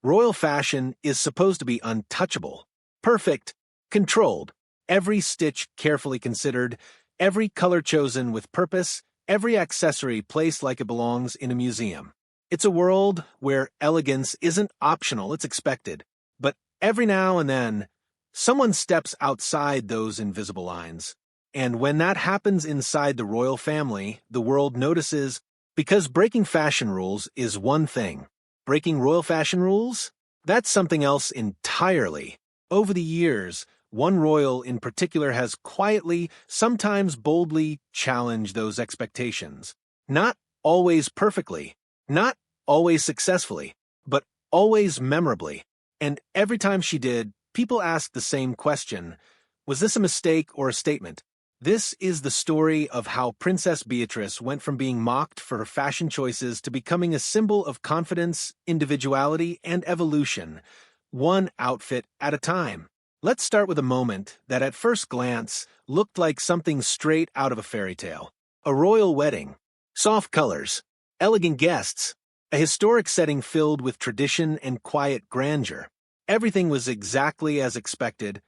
Royal fashion is supposed to be untouchable, perfect, controlled, every stitch carefully considered, every color chosen with purpose, every accessory placed like it belongs in a museum. It's a world where elegance isn't optional, it's expected. But every now and then, someone steps outside those invisible lines. And when that happens inside the royal family, the world notices, because breaking fashion rules is one thing. Breaking royal fashion rules? That's something else entirely. Over the years, one royal in particular has quietly, sometimes boldly, challenged those expectations. Not always perfectly, not always successfully, but always memorably. And every time she did, people asked the same question: was this a mistake or a statement? This is the story of how Princess Beatrice went from being mocked for her fashion choices to becoming a symbol of confidence, individuality, and evolution, one outfit at a time. Let's start with a moment that at first glance looked like something straight out of a fairy tale. A royal wedding, soft colors, elegant guests, a historic setting filled with tradition and quiet grandeur. Everything was exactly as expected,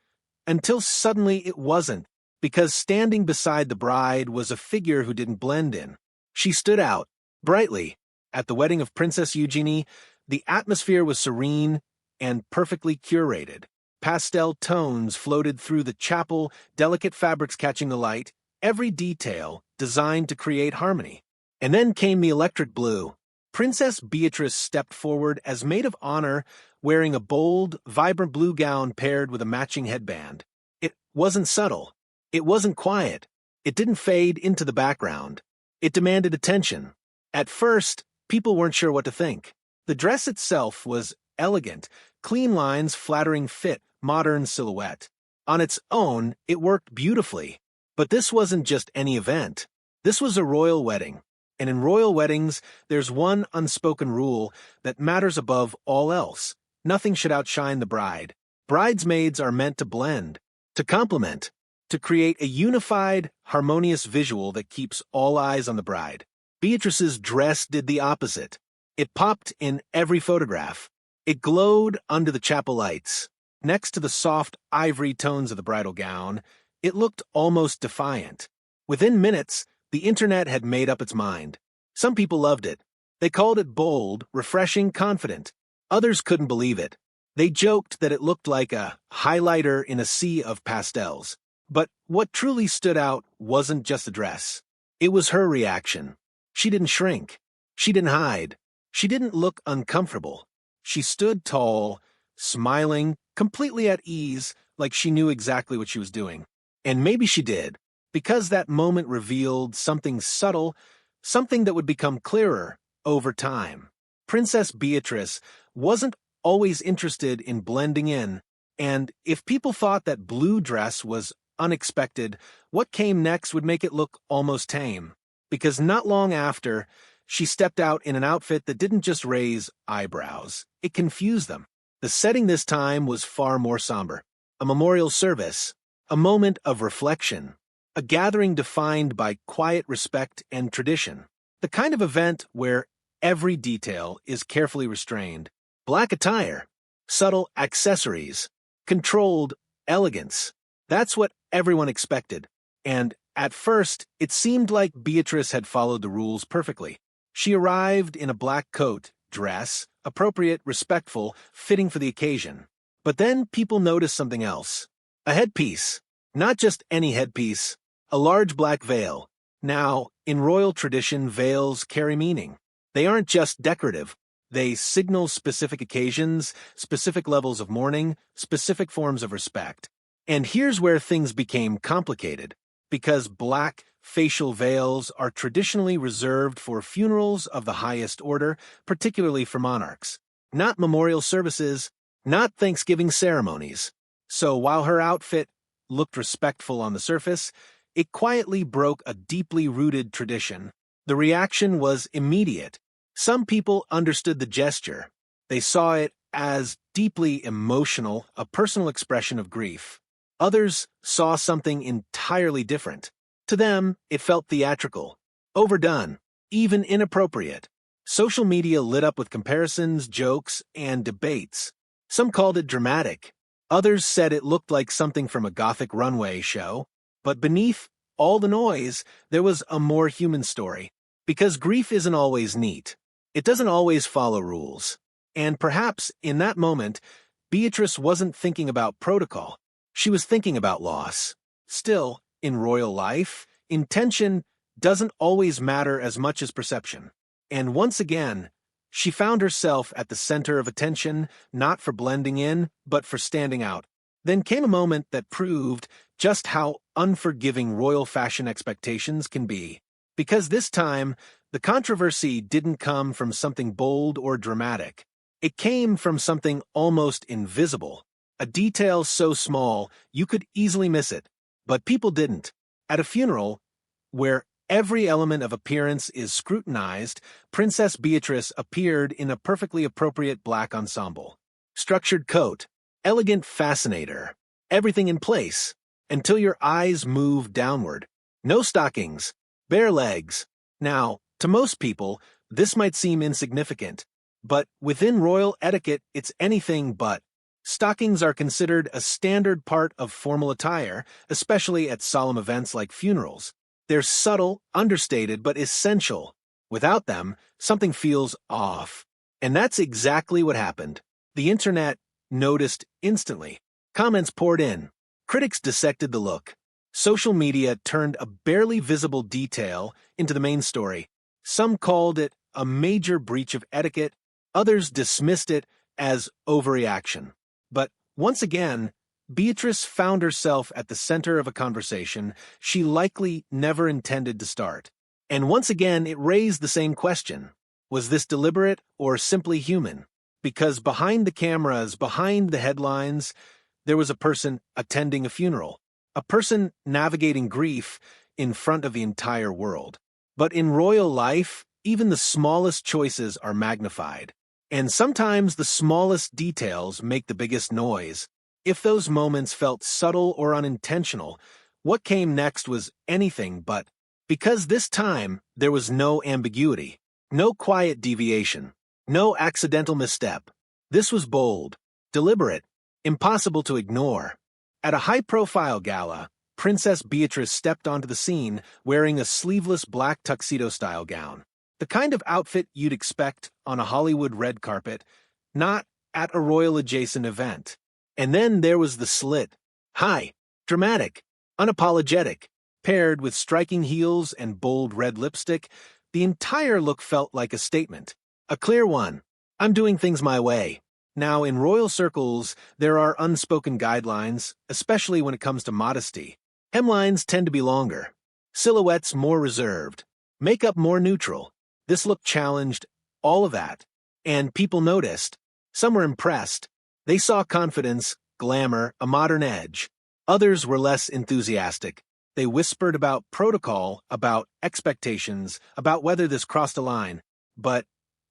until suddenly it wasn't, because standing beside the bride was a figure who didn't blend in. She stood out, brightly. At the wedding of Princess Eugenie, the atmosphere was serene and perfectly curated. Pastel tones floated through the chapel, delicate fabrics catching the light, every detail designed to create harmony. And then came the electric blue. Princess Beatrice stepped forward as maid of honor, wearing a bold, vibrant blue gown paired with a matching headband. It wasn't subtle. It wasn't quiet. It didn't fade into the background. It demanded attention. At first, people weren't sure what to think. The dress itself was elegant, clean lines, flattering fit, modern silhouette. On its own, it worked beautifully. But this wasn't just any event. This was a royal wedding. And in royal weddings, there's one unspoken rule that matters above all else. Nothing should outshine the bride. Bridesmaids are meant to blend, to complement, to create a unified, harmonious visual that keeps all eyes on the bride. Beatrice's dress did the opposite. It popped in every photograph. It glowed under the chapel lights. Next to the soft ivory tones of the bridal gown, it looked almost defiant. Within minutes, the internet had made up its mind. Some people loved it. They called it bold, refreshing, confident. Others couldn't believe it. They joked that it looked like a highlighter in a sea of pastels. But what truly stood out wasn't just the dress. It was her reaction. She didn't shrink. She didn't hide. She didn't look uncomfortable. She stood tall, smiling, completely at ease, like she knew exactly what she was doing. And maybe she did, because that moment revealed something subtle, something that would become clearer over time. Princess Beatrice wasn't always interested in blending in, and if people thought that blue dress was unexpected, what came next would make it look almost tame. Because not long after, she stepped out in an outfit that didn't just raise eyebrows, it confused them. The setting this time was far more somber. A memorial service, a moment of reflection, a gathering defined by quiet respect and tradition. The kind of event where every detail is carefully restrained. Black attire, subtle accessories, controlled elegance. That's what everyone expected. And at first, it seemed like Beatrice had followed the rules perfectly. She arrived in a black coat, dress, appropriate, respectful, fitting for the occasion. But then people noticed something else. A headpiece. Not just any headpiece. A large black veil. Now, in royal tradition, veils carry meaning. They aren't just decorative. They signal specific occasions, specific levels of mourning, specific forms of respect. And here's where things became complicated. Because black facial veils are traditionally reserved for funerals of the highest order, particularly for monarchs. Not memorial services, not Thanksgiving ceremonies. So while her outfit looked respectful on the surface, it quietly broke a deeply rooted tradition. The reaction was immediate. Some people understood the gesture. They saw it as deeply emotional, a personal expression of grief. Others saw something entirely different. To them, it felt theatrical, overdone, even inappropriate. Social media lit up with comparisons, jokes, and debates. Some called it dramatic. Others said it looked like something from a gothic runway show. But beneath all the noise, there was a more human story. Because grief isn't always neat. It doesn't always follow rules. And perhaps, in that moment, Beatrice wasn't thinking about protocol. She was thinking about loss. Still, in royal life, intention doesn't always matter as much as perception. And once again, she found herself at the center of attention, not for blending in, but for standing out. Then came a moment that proved just how unforgiving royal fashion expectations can be. Because this time, the controversy didn't come from something bold or dramatic. It came from something almost invisible, a detail so small you could easily miss it. But people didn't. At a funeral, where every element of appearance is scrutinized, Princess Beatrice appeared in a perfectly appropriate black ensemble. Structured coat, elegant fascinator, everything in place, until your eyes move downward. No stockings, bare legs. Now, to most people, this might seem insignificant, but within royal etiquette, it's anything but. Stockings are considered a standard part of formal attire, especially at solemn events like funerals. They're subtle, understated, but essential. Without them, something feels off. And that's exactly what happened. The internet noticed instantly. Comments poured in. Critics dissected the look. Social media turned a barely visible detail into the main story. Some called it a major breach of etiquette. Others dismissed it as overreaction. But once again, Beatrice found herself at the center of a conversation she likely never intended to start. And once again, it raised the same question. Was this deliberate or simply human? Because behind the cameras, behind the headlines, there was a person attending a funeral, a person navigating grief in front of the entire world. But in royal life, even the smallest choices are magnified. And sometimes the smallest details make the biggest noise. If those moments felt subtle or unintentional, what came next was anything but. Because this time, there was no ambiguity, no quiet deviation, no accidental misstep. This was bold, deliberate, impossible to ignore. At a high-profile gala, Princess Beatrice stepped onto the scene wearing a sleeveless black tuxedo-style gown. The kind of outfit you'd expect on a Hollywood red carpet, not at a royal-adjacent event. And then there was the slit. High, dramatic, unapologetic, paired with striking heels and bold red lipstick, the entire look felt like a statement. A clear one. I'm doing things my way. Now, in royal circles, there are unspoken guidelines, especially when it comes to modesty. Hemlines tend to be longer. Silhouettes more reserved. Makeup more neutral. This look challenged all of that. And people noticed. Some were impressed. They saw confidence, glamour, a modern edge. Others were less enthusiastic. They whispered about protocol, about expectations, about whether this crossed a line. But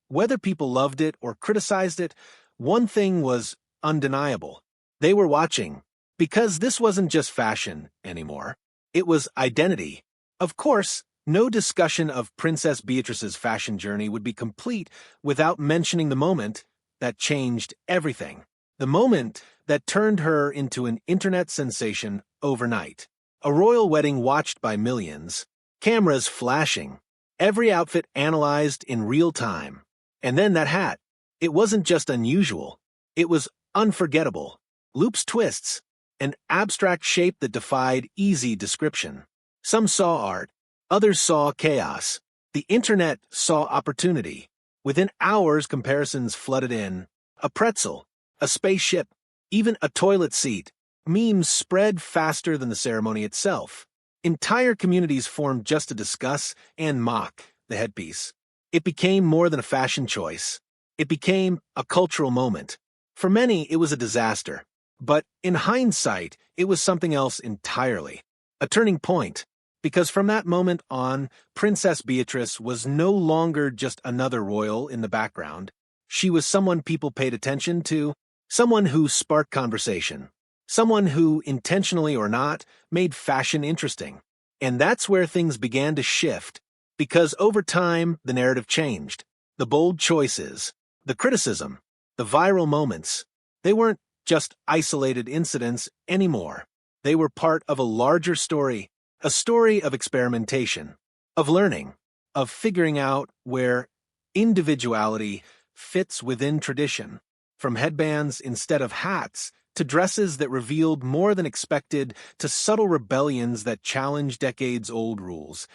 whether people loved it or criticized it, one thing was undeniable. They were watching. Because this wasn't just fashion anymore. It was identity. Of course, no discussion of Princess Beatrice's fashion journey would be complete without mentioning the moment that changed everything. The moment that turned her into an internet sensation overnight. A royal wedding watched by millions. Cameras flashing. Every outfit analyzed in real time. And then that hat. It wasn't just unusual. It was unforgettable. Loops, twists. An abstract shape that defied easy description. Some saw art. Others saw chaos. The internet saw opportunity. Within hours, comparisons flooded in. A pretzel, a spaceship, even a toilet seat. Memes spread faster than the ceremony itself. Entire communities formed just to discuss and mock the headpiece. It became more than a fashion choice. It became a cultural moment. For many, it was a disaster. But in hindsight, it was something else entirely. A turning point. Because from that moment on, Princess Beatrice was no longer just another royal in the background. She was someone people paid attention to, someone who sparked conversation, someone who, intentionally or not, made fashion interesting. And that's where things began to shift, because over time, the narrative changed. The The bold choices, the criticism, the viral moments, they weren't just isolated incidents anymore. They were part of a larger story, a story of experimentation, of learning, of figuring out where individuality fits within tradition, from headbands instead of hats to dresses that revealed more than expected to subtle rebellions that challenged decades-old rules.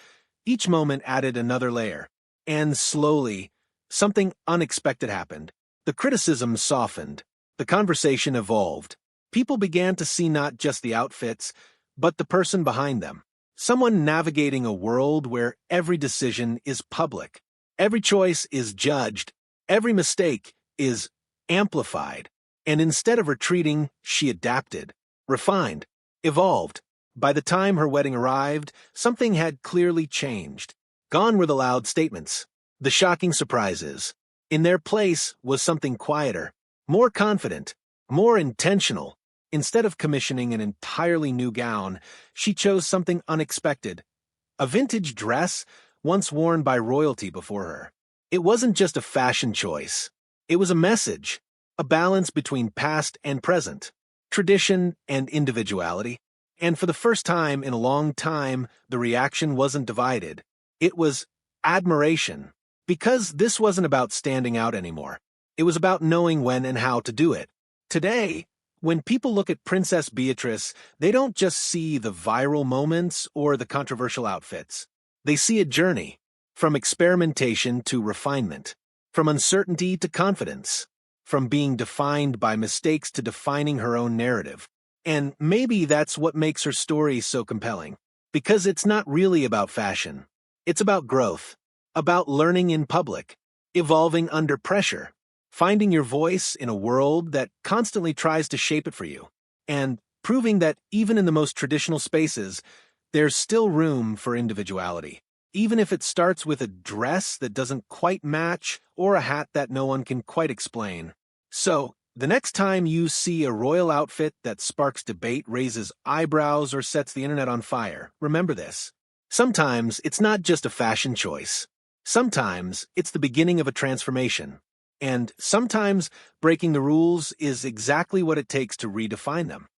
Each moment added another layer, and slowly, something unexpected happened. The criticism softened, the conversation evolved. People began to see not just the outfits, but the person behind them. Someone navigating a world where every decision is public, every choice is judged, every mistake is amplified. And instead of retreating, she adapted, refined, evolved. By the time her wedding arrived, something had clearly changed. Gone were the loud statements, the shocking surprises. In their place was something quieter, more confident, more intentional. Instead of commissioning an entirely new gown, she chose something unexpected. A vintage dress once worn by royalty before her. It wasn't just a fashion choice. It was a message, a balance between past and present, tradition and individuality. And for the first time in a long time, the reaction wasn't divided. It was admiration. Because this wasn't about standing out anymore. It was about knowing when and how to do it. Today, when people look at Princess Beatrice, they don't just see the viral moments or the controversial outfits. They see a journey, from experimentation to refinement, from uncertainty to confidence, from being defined by mistakes to defining her own narrative. And maybe that's what makes her story so compelling. Because it's not really about fashion. It's about growth, about learning in public, evolving under pressure, finding your voice in a world that constantly tries to shape it for you, and proving that even in the most traditional spaces, there's still room for individuality, even if it starts with a dress that doesn't quite match or a hat that no one can quite explain. So, the next time you see a royal outfit that sparks debate, raises eyebrows, or sets the internet on fire, remember this. Sometimes it's not just a fashion choice. Sometimes it's the beginning of a transformation. And sometimes breaking the rules is exactly what it takes to redefine them.